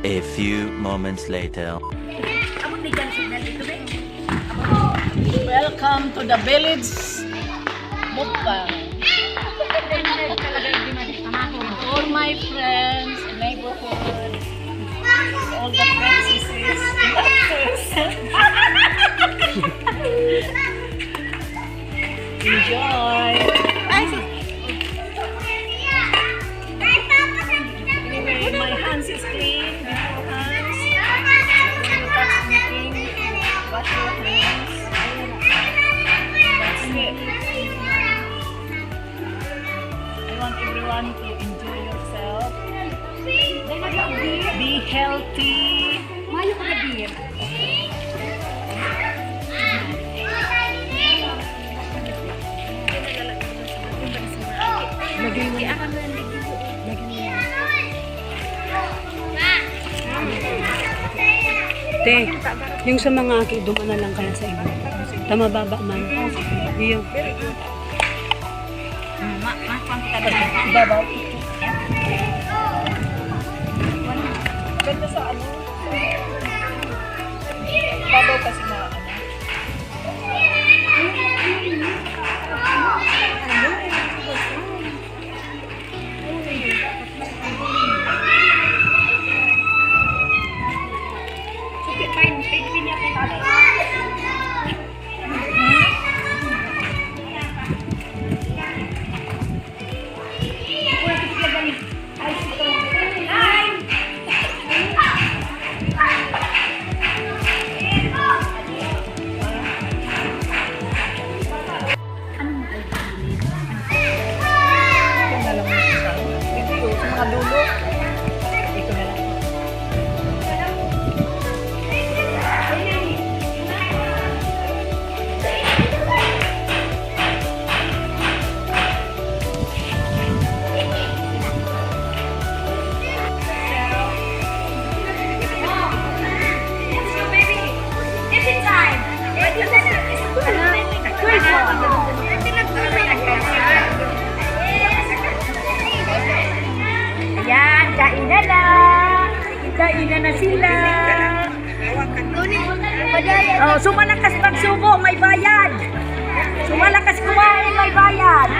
A few moments later. Welcome to the village Mukbang. All my friends, neighborhood, all the princesses, enjoy. Anyway, my hands is clean. Before hands, when you touch anything, wash your hands. That's it. I want everyone to enjoy yourself. Be healthy. Te, yung sa mga aki, duman na lang kaya sa iba. Tama baba man. Iyo. Babaw. Ganda sa ano? Babaw kasi na ano. Ayan, kainan na. Kainan na sila. Oh, sumalakas magsubo, may bayad. Sumalakas kumain, may bayad.